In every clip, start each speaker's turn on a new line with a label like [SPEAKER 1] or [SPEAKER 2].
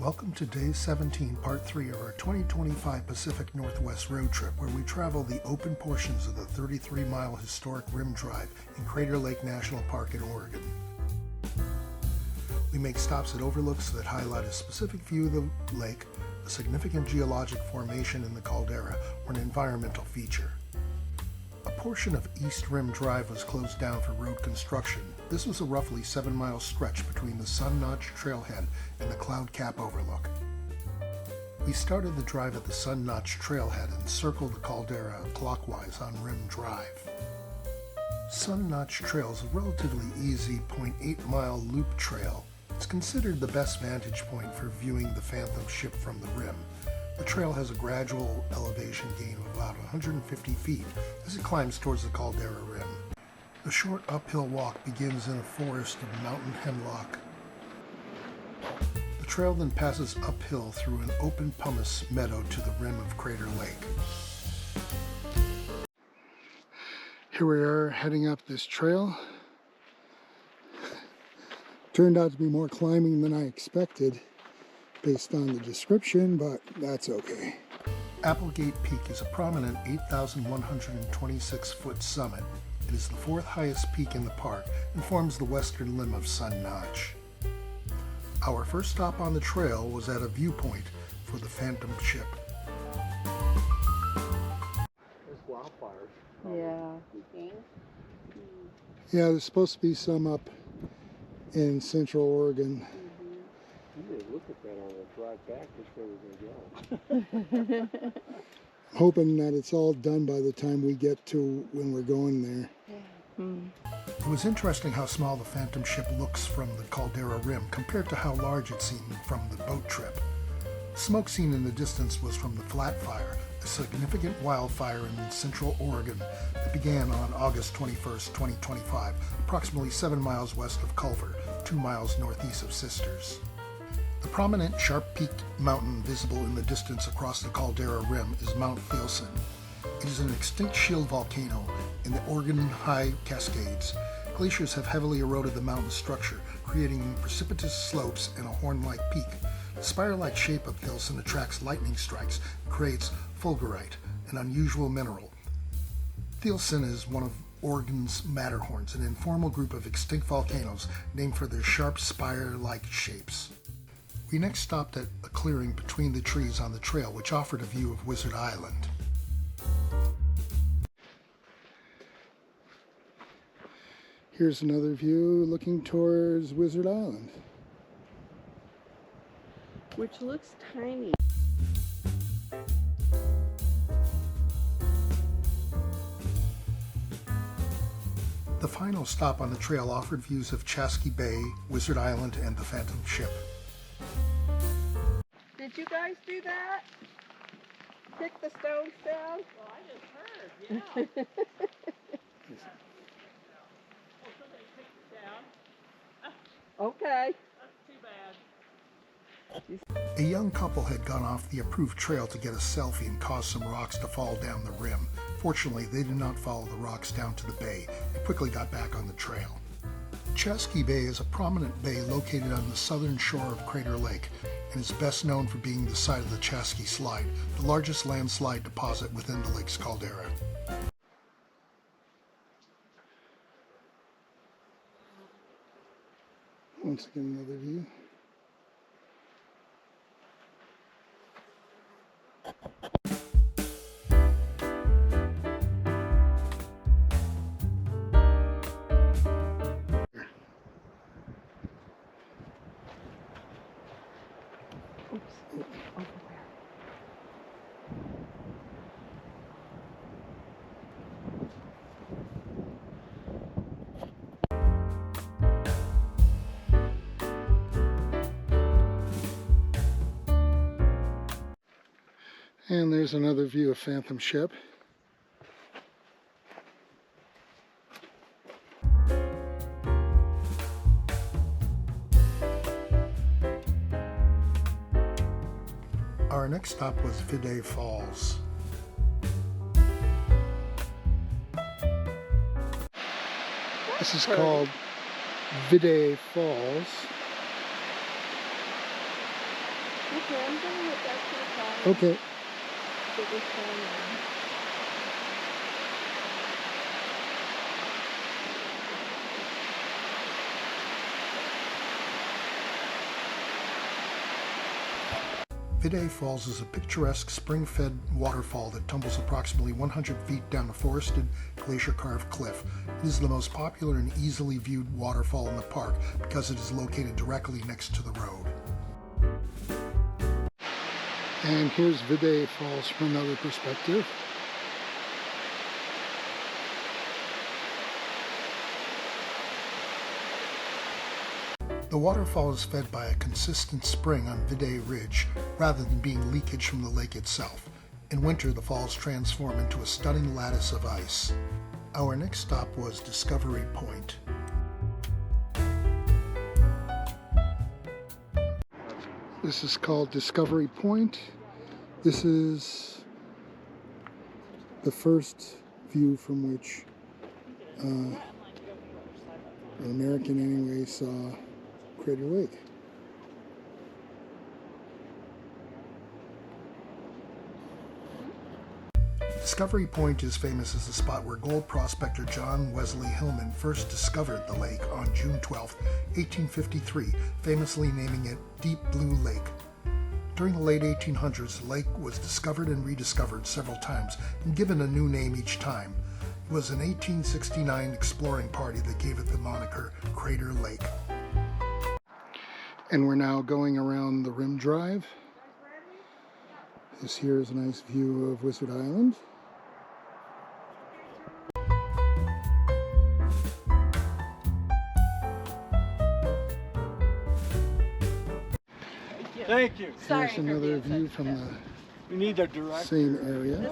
[SPEAKER 1] Welcome to Day 17, Part 3 of our 2025 Pacific Northwest road trip, where we travel the open portions of the 33-mile historic Rim Drive in Crater Lake National Park in Oregon. We make stops at overlooks that highlight a specific view of the lake, a significant geologic formation in the caldera, or an environmental feature. A portion of East Rim Drive was closed down for road construction. This was a roughly 7-mile stretch between the Sun Notch Trailhead and the Cloudcap Overlook. We started the drive at the Sun Notch Trailhead and circled the caldera clockwise on Rim Drive. Sun Notch Trail is a relatively easy 0.8-mile loop trail. It's considered the best vantage point for viewing the Phantom Ship from the rim. The trail has a gradual elevation gain of about 150 feet as it climbs towards the caldera rim. The short uphill walk begins in a forest of mountain hemlock. The trail then passes uphill through an open pumice meadow to the rim of Crater Lake. Here we are heading up this trail. Turned out to be more climbing than I expected based on the description, but that's okay. Applegate Peak is a prominent 8,126-foot summit. It is the fourth highest peak in the park and forms the western limb of Sun Notch. Our first stop on the trail was at a viewpoint for the Phantom Ship.
[SPEAKER 2] There's wildfires.
[SPEAKER 3] Yeah.
[SPEAKER 1] Yeah, there's supposed to be some up in Central Oregon.
[SPEAKER 2] You may look at that on the drive back, which way we're going to go.
[SPEAKER 1] Hoping that it's all done by the time we get to when we're going there. It was interesting how small the Phantom Ship looks from the caldera rim compared to how large it seemed from the boat trip. The smoke seen in the distance was from the Flat Fire, a significant wildfire in Central Oregon that began on August 21st, 2025, approximately 7 miles west of Culver, 2 miles northeast of Sisters. The prominent sharp-peaked mountain visible in the distance across the caldera rim is Mount Thielsen. It is an extinct shield volcano in the Oregon High Cascades. Glaciers have heavily eroded the mountain structure, creating precipitous slopes and a horn-like peak. The spire-like shape of Thielsen attracts lightning strikes and creates fulgurite, an unusual mineral. Thielsen is one of Oregon's Matterhorns, an informal group of extinct volcanoes named for their sharp spire-like shapes. We next stopped at a clearing between the trees on the trail, which offered a view of Wizard Island. Here's another view looking towards Wizard Island,
[SPEAKER 3] Which looks tiny.
[SPEAKER 1] The final stop on the trail offered views of Chasqui Bay, Wizard Island, and the Phantom Ship.
[SPEAKER 3] Did you guys do that? Pick the stones down?
[SPEAKER 4] Well, I just heard, yeah. Oh, somebody picked it down.
[SPEAKER 3] Okay.
[SPEAKER 4] That's too bad.
[SPEAKER 1] A young couple had gone off the approved trail to get a selfie and caused some rocks to fall down the rim. Fortunately, they did not follow the rocks down to the bay and quickly got back on the trail. Chasqui Bay is a prominent bay located on the southern shore of Crater Lake and is best known for being the site of the Chasqui Slide, the largest landslide deposit within the lake's caldera. Once again, another view. And there's another view of Phantom Ship. Our next stop was Vidae Falls. This is called Vidae Falls.
[SPEAKER 3] Okay, I'm gonna look back to the car.
[SPEAKER 1] Okay.
[SPEAKER 3] Get this down now.
[SPEAKER 1] Vidae Falls is a picturesque spring-fed waterfall that tumbles approximately 100 feet down a forested, glacier-carved cliff. It is the most popular and easily viewed waterfall in the park because it is located directly next to the road. And here's Vidae Falls from another perspective. The waterfall is fed by a consistent spring on Vidae Ridge rather than being leakage from the lake itself. In winter, the falls transform into a stunning lattice of ice. Our next stop was Discovery Point. This is called Discovery Point. This is the first view from which an American anyway saw Crater Lake. Discovery Point is famous as the spot where gold prospector John Wesley Hillman first discovered the lake on June 12, 1853, famously naming it Deep Blue Lake. During the late 1800s, the lake was discovered and rediscovered several times and given a new name each time. It was an 1869 exploring party that gave it the moniker Crater Lake. And we're now going around the rim drive. This here is a nice view of Wizard Island.
[SPEAKER 2] Thank you.
[SPEAKER 1] Here's another view from the
[SPEAKER 2] We need a director.
[SPEAKER 1] same area.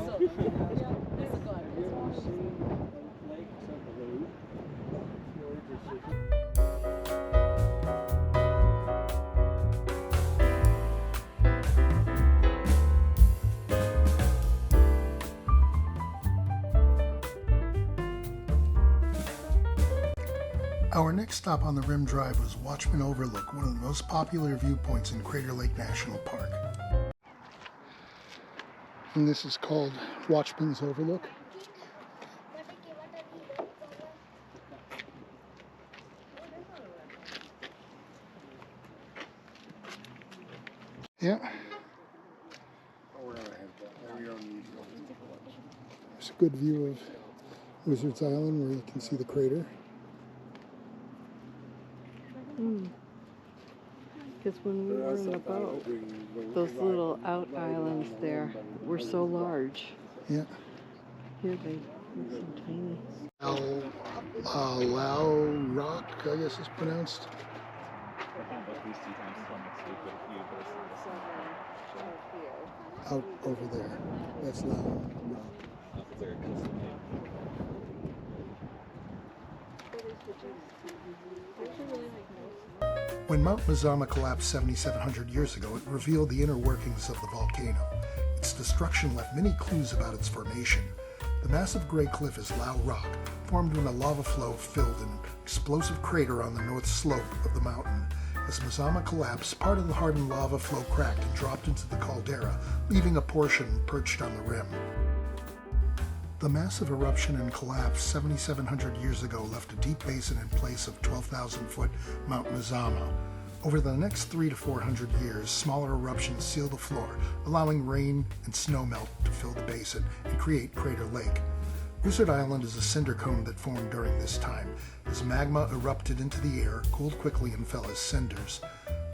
[SPEAKER 1] Our next stop on the Rim Drive was Watchman Overlook, one of the most popular viewpoints in Crater Lake National Park. And this is called Watchman's Overlook. Yeah. There's a good view of Wizard's Island where you can see the crater.
[SPEAKER 3] Because when we were in the boat, those little out islands there were so large.
[SPEAKER 1] Yeah.
[SPEAKER 3] Here they look so tiny.
[SPEAKER 1] Lao Rock, I guess it's pronounced. Out over there. That's Lao Rock. When Mount Mazama collapsed 7,700 years ago, it revealed the inner workings of the volcano. Its destruction left many clues about its formation. The massive gray cliff is Lao Rock, formed when a lava flow filled an explosive crater on the north slope of the mountain. As Mazama collapsed, part of the hardened lava flow cracked and dropped into the caldera, leaving a portion perched on the rim. The massive eruption and collapse 7,700 years ago left a deep basin in place of 12,000-foot Mount Mazama. Over the next 300 to 400 years, smaller eruptions seal the floor, allowing rain and snowmelt to fill the basin and create Crater Lake. Wizard Island is a cinder cone that formed during this time. As magma erupted into the air, cooled quickly and fell as cinders.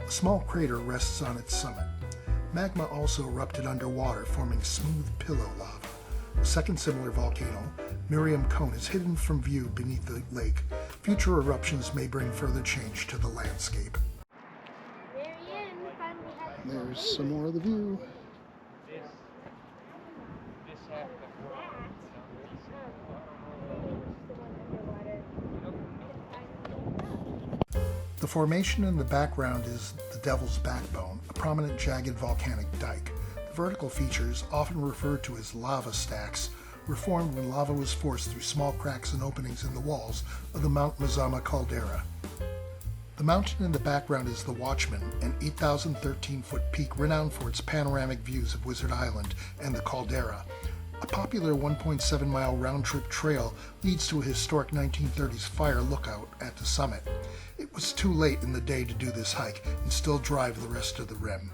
[SPEAKER 1] A small crater rests on its summit. Magma also erupted underwater, forming smooth pillow lava. A second similar volcano, Miriam Cone, is hidden from view beneath the lake. Future eruptions may bring further change to the landscape. There's some more of the view. The formation in the background is the Devil's Backbone, a prominent jagged volcanic dike. The vertical features, often referred to as lava stacks, were formed when lava was forced through small cracks and openings in the walls of the Mount Mazama caldera. The The mountain in the background is the Watchman, an 8,013-foot peak renowned for its panoramic views of Wizard Island and the caldera. A popular 1.7-mile round-trip trail leads to a historic 1930s fire lookout at the summit. It was too late in the day to do this hike and still drive the rest of the rim.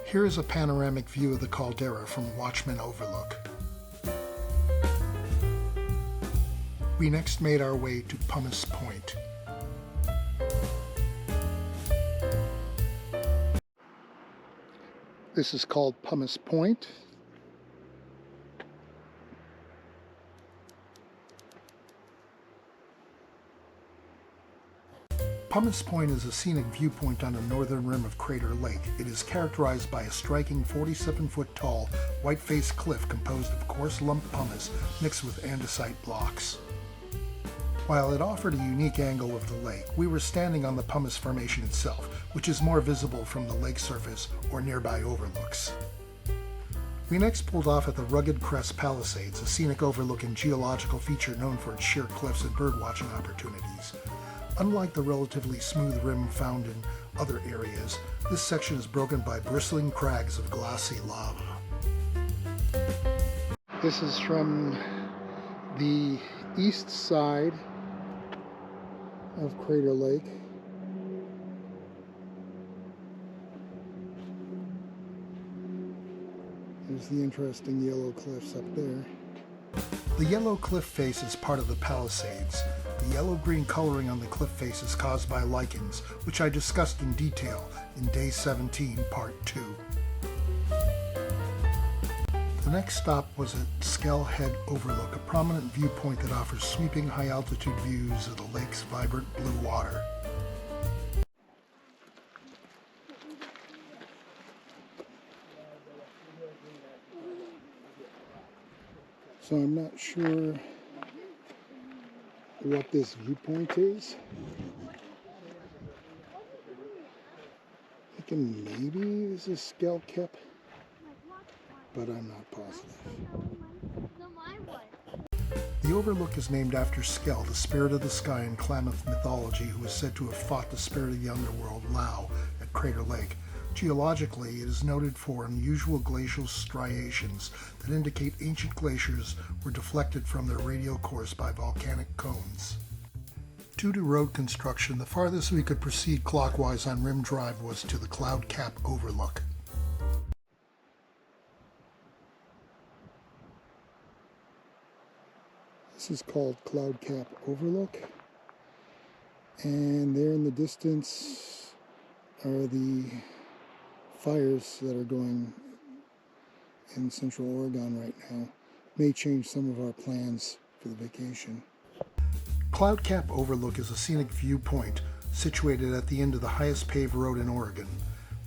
[SPEAKER 1] Here is a panoramic view of the caldera from Watchman Overlook. We next made our way to Pumice Point. This is called Pumice Point. Pumice Point is a scenic viewpoint on the northern rim of Crater Lake. It is characterized by a striking 47-foot tall, white-faced cliff composed of coarse lumped pumice mixed with andesite blocks. While it offered a unique angle of the lake, we were standing on the pumice formation itself, which is more visible from the lake surface or nearby overlooks. We next pulled off at the rugged Crest Palisades, a scenic overlook and geological feature known for its sheer cliffs and birdwatching opportunities. Unlike the relatively smooth rim found in other areas, this section is broken by bristling crags of glassy lava. This is from the east side of Crater Lake. There's the interesting yellow cliffs up there. The yellow cliff face is part of the Palisades. The yellow-green coloring on the cliff face is caused by lichens, which I discussed in detail in Day 17, Part 2. The next stop was at Skell Head Overlook, a prominent viewpoint that offers sweeping high-altitude views of the lake's vibrant blue water. So I'm not sure what this viewpoint is. Thinking maybe this is Cloudcap, but I'm not positive. The overlook is named after Skell, the spirit of the sky in Klamath mythology, who is said to have fought the spirit of the underworld, Lao, at Crater Lake. Geologically, it is noted for unusual glacial striations that indicate ancient glaciers were deflected from their radial course by volcanic cones. Due to road construction, the farthest we could proceed clockwise on Rim Drive was to the Cloudcap Overlook. This is called Cloudcap Overlook, and there in the distance are the fires that are going in Central Oregon right now. May change some of our plans for the vacation. Cloudcap Overlook is a scenic viewpoint situated at the end of the highest paved road in Oregon.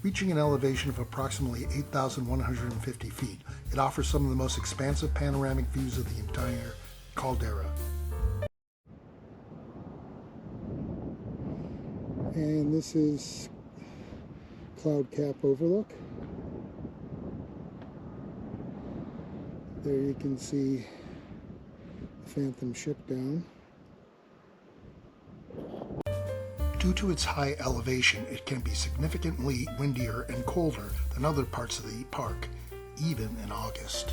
[SPEAKER 1] Reaching an elevation of approximately 8,150 feet, it offers some of the most expansive panoramic views of the entire caldera. And this is Cloudcap Overlook. There you can see the Phantom ship down. Due to its high elevation, it can be significantly windier and colder than other parts of the park, even in August.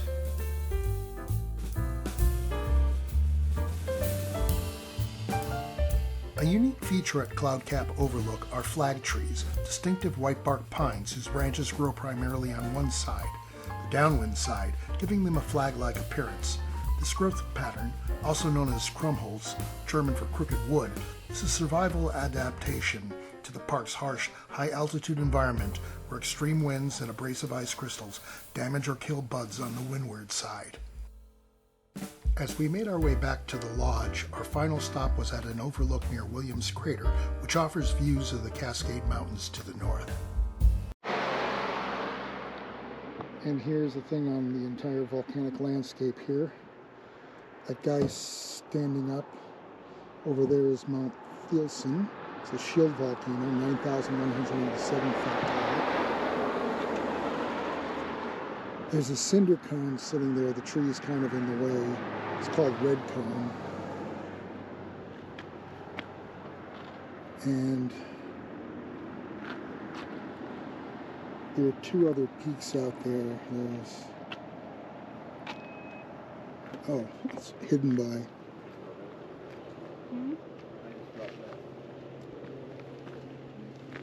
[SPEAKER 1] A unique feature at Cloudcap Overlook are flag trees, distinctive whitebark pines whose branches grow primarily on one side, the downwind side, giving them a flag-like appearance. This growth pattern, also known as krummholz, German for crooked wood, is a survival adaptation to the park's harsh, high-altitude environment where extreme winds and abrasive ice crystals damage or kill buds on the windward side. As we made our way back to the lodge, our final stop was at an overlook near Williams Crater, which offers views of the Cascade Mountains to the north. And here's the thing on the entire volcanic landscape here. That guy standing up over there is Mount Thielsen. It's a shield volcano, 9,187 feet tall. There's a cinder cone sitting there. The tree is kind of in the way. It's called red cone. And there are two other peaks out there. Oh, it's hidden by.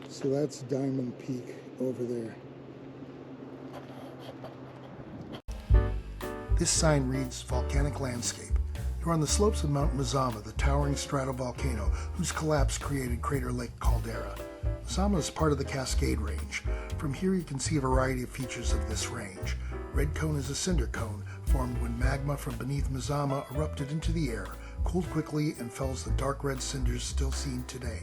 [SPEAKER 1] So that's Diamond Peak over there. This sign reads Volcanic Landscape. You're on the slopes of Mount Mazama, the towering stratovolcano whose collapse created Crater Lake Caldera. Mazama is part of the Cascade Range. From here you can see a variety of features of this range. Red Cone is a cinder cone formed when magma from beneath Mazama erupted into the air, cooled quickly, and fells the dark red cinders still seen today.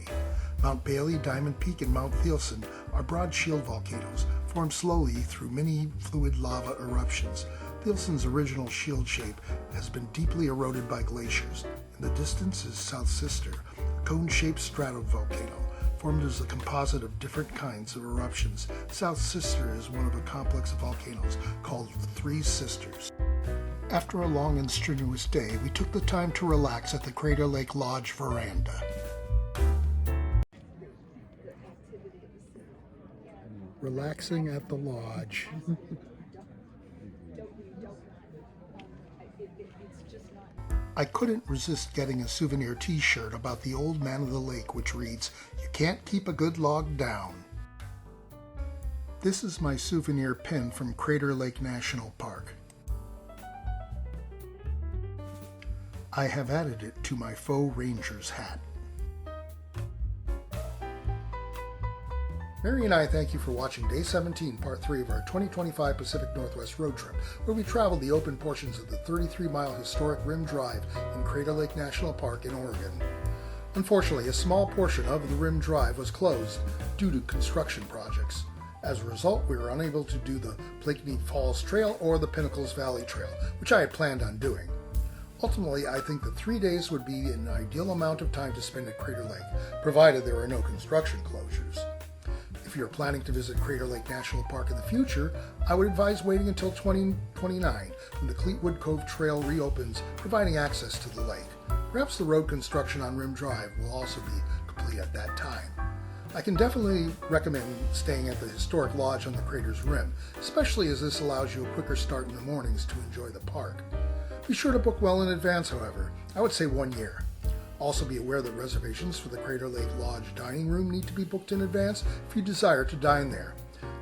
[SPEAKER 1] Mount Bailey, Diamond Peak, and Mount Thielsen are broad shield volcanoes formed slowly through many fluid lava eruptions. Thielsen's original shield shape has been deeply eroded by glaciers. In the distance is South Sister, a cone-shaped stratovolcano formed as a composite of different kinds of eruptions. South Sister is one of a complex of volcanoes called the Three Sisters. After a long and strenuous day, we took the time to relax at the Crater Lake Lodge veranda. Relaxing at the lodge. I couldn't resist getting a souvenir t-shirt about the old man of the lake which reads, "You can't keep a good log down." This is my souvenir pin from Crater Lake National Park. I have added it to my faux ranger's hat. Mary and I thank you for watching Day 17, Part 3 of our 2025 Pacific Northwest road trip, where we traveled the open portions of the 33-mile historic Rim Drive in Crater Lake National Park in Oregon. Unfortunately, a small portion of the Rim Drive was closed due to construction projects. As a result, we were unable to do the Vidae Falls Trail or the Pinnacles Valley Trail, which I had planned on doing. Ultimately, I think that 3 days would be an ideal amount of time to spend at Crater Lake, provided there are no construction closures. If you're planning to visit Crater Lake National Park in the future, I would advise waiting until 2029 when the Cleetwood Cove Trail reopens, providing access to the lake. Perhaps the road construction on Rim Drive will also be complete at that time. I can definitely recommend staying at the historic lodge on the crater's rim, especially as this allows you a quicker start in the mornings to enjoy the park. Be sure to book well in advance, however. I would say 1 year. Also be aware that reservations for the Crater Lake Lodge dining room need to be booked in advance if you desire to dine there.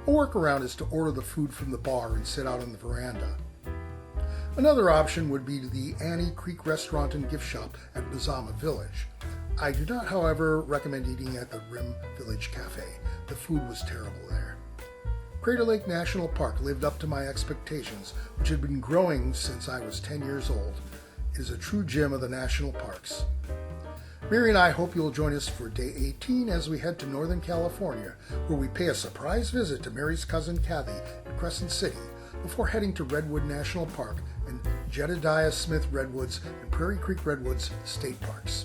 [SPEAKER 1] A workaround is to order the food from the bar and sit out on the veranda. Another option would be the Annie Creek Restaurant and Gift Shop at Mazama Village. I do not, however, recommend eating at the Rim Village Cafe. The food was terrible there. Crater Lake National Park lived up to my expectations, which had been growing since I was 10 years old. It is a true gem of the national parks. Mary and I hope you'll join us for Day 18 as we head to Northern California, where we pay a surprise visit to Mary's cousin Kathy in Crescent City before heading to Redwood National Park and Jedediah Smith Redwoods and Prairie Creek Redwoods state parks.